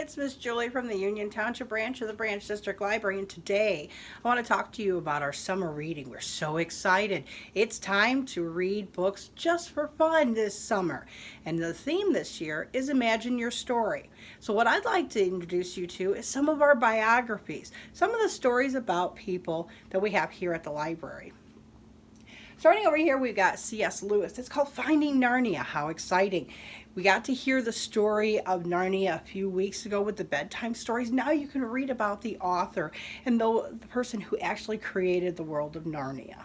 It's Miss Julie from the Union Township branch of the Branch District Library, and today I want to talk to you about our summer reading. We're so excited. It's time to read books just for fun this summer, and the theme this year is Imagine Your Story. So what I'd like to introduce you to is some of our biographies, some of the stories about people that we have here at the library. Starting over here, we've got C.S. Lewis. It's called Finding Narnia. How exciting. We got to hear the story of Narnia a few weeks ago with the bedtime stories. Now you can read about the author and the person who actually created the world of Narnia.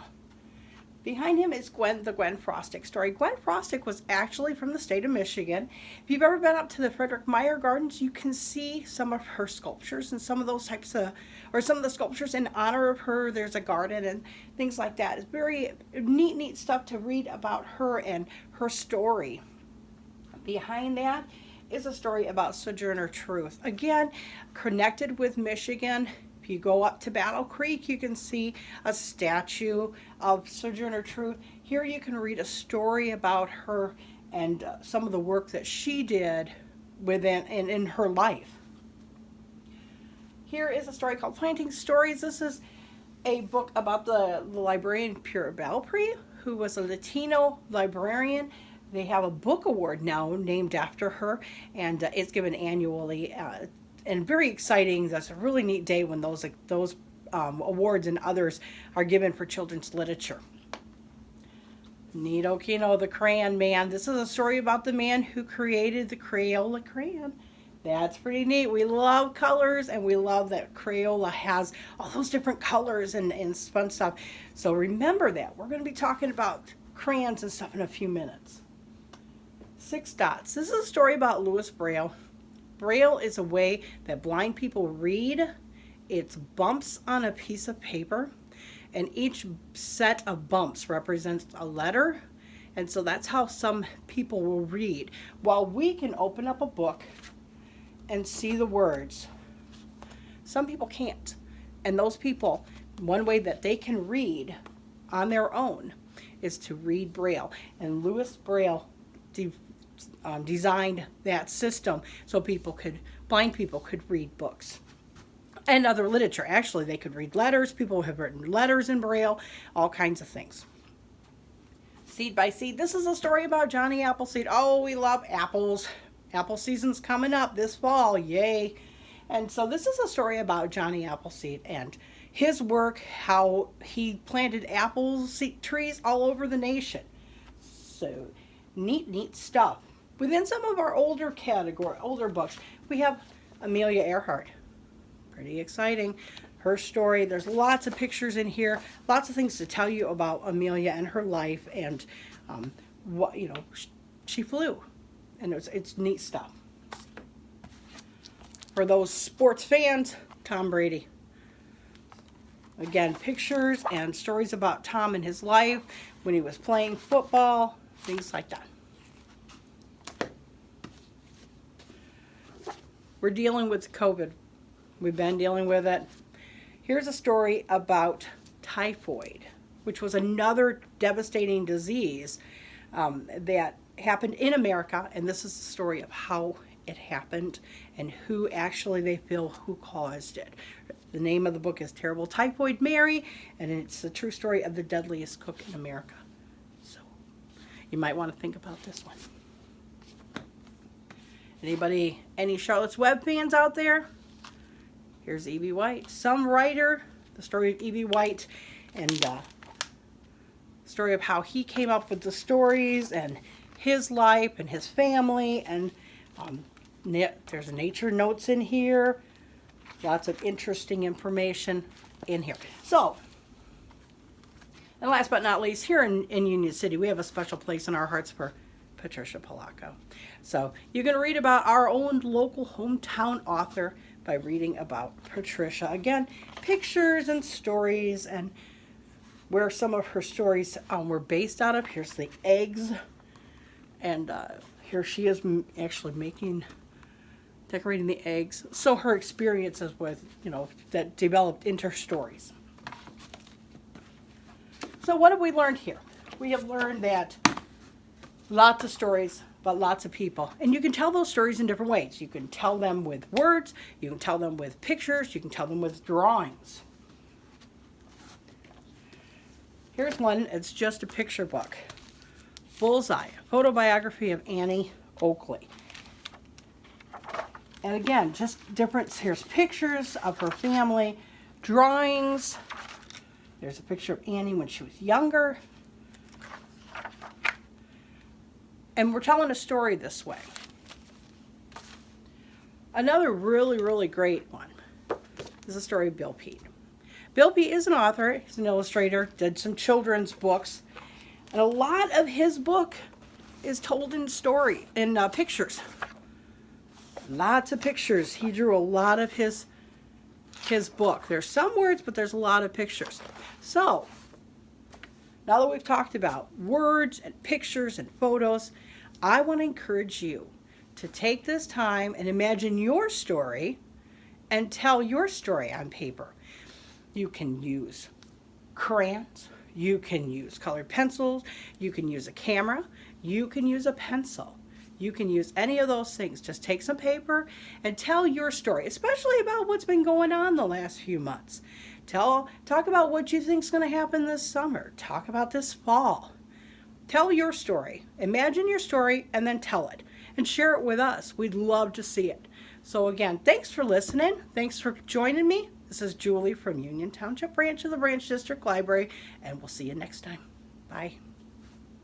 Behind him is the Gwen Frost story. Gwen Frost was actually from the state of Michigan. If you've ever been up to the Frederick Meyer Gardens, you can see some of her sculptures and some of those types of, or some of the sculptures in honor of her. There's a garden and things like that. It's very neat stuff to read about her and her story. Behind that is a story about Sojourner Truth. Again, connected with Michigan. If you go up to Battle Creek, you can see a statue of Sojourner Truth. Here you can read a story about her and some of the work that she did in her life. Here is a story called Planting Stories. This is a book about the librarian Pura Belpre, who was a Latino librarian. They have a book award now named after her, and it's given annually. And very exciting. That's a really neat day when those awards and others are given for children's literature. Neato Kino, the Crayon Man. This is a story about the man who created the Crayola crayon. That's pretty neat. We love colors, and we love that Crayola has all those different colors and fun stuff. So remember that. We're going to be talking about crayons and stuff in a few minutes. 6 Dots. This is a story about Louis Braille. Braille is a way that blind people read. It's bumps on a piece of paper, and each set of bumps represents a letter, and so that's how some people will read. While we can open up a book and see the words, some people can't. And those people, one way that they can read on their own is to read Braille. And Louis Braille designed that system so blind people could read books and other literature. Actually, they could read letters. People have written letters in Braille, all kinds of things. Seed by Seed. This is a story about Johnny Appleseed. Oh, we love apples. Apple season's coming up this fall. Yay. And so this is a story about Johnny Appleseed and his work, how he planted apple trees all over the nation. So neat stuff. Within some of our older books, we have Amelia Earhart. Pretty exciting. Her story, there's lots of pictures in here, lots of things to tell you about Amelia and her life, and she flew, and it's neat stuff. For those sports fans, Tom Brady. Again, pictures and stories about Tom and his life when he was playing football, things like that. We're dealing with COVID. We've been dealing with it. Here's a story about typhoid, which was another devastating disease that happened in America. And this is the story of how it happened and who actually they feel who caused it. The name of the book is Terrible Typhoid Mary, and it's the true story of the deadliest cook in America. So you might want to think about this one. Any Charlotte's Web fans out there? Here's E.B. White. Some writer, the story of E.B. White, and the story of how he came up with the stories and his life and his family. And there's nature notes in here. Lots of interesting information in here. So, and last but not least, here in Union City, we have a special place in our hearts for Patricia Polacco. So you can read about our own local hometown author by reading about Patricia. Again, pictures and stories and where some of her stories were based out of. Here's the eggs, and here she is actually decorating the eggs. So her experiences with, that developed into her stories. So what have we learned here? We have learned that lots of stories but lots of people. And you can tell those stories in different ways. You can tell them with words, you can tell them with pictures, you can tell them with drawings. Here's one, it's just a picture book. Bullseye, Photobiography of Annie Oakley. And again, just different, here's pictures of her family, drawings. There's a picture of Annie when she was younger. And we're telling a story this way. Another really, really great one is the story of Bill Pete. Bill Pete is an author, he's an illustrator, did some children's books, and a lot of his book is told in pictures. Lots of pictures. He drew a lot of his book. There's some words, but there's a lot of pictures. So, now that we've talked about words and pictures and photos, I want to encourage you to take this time and imagine your story and tell your story on paper. You can use crayons, you can use colored pencils, you can use a camera, you can use a pencil. You can use any of those things. Just take some paper and tell your story, especially about what's been going on the last few months. Talk about what you think is going to happen this summer. Talk about this fall. Tell your story. Imagine your story and then tell it. And share it with us. We'd love to see it. So again, thanks for listening. Thanks for joining me. This is Julie from Union Township Branch of the Branch District Library, and we'll see you next time. Bye.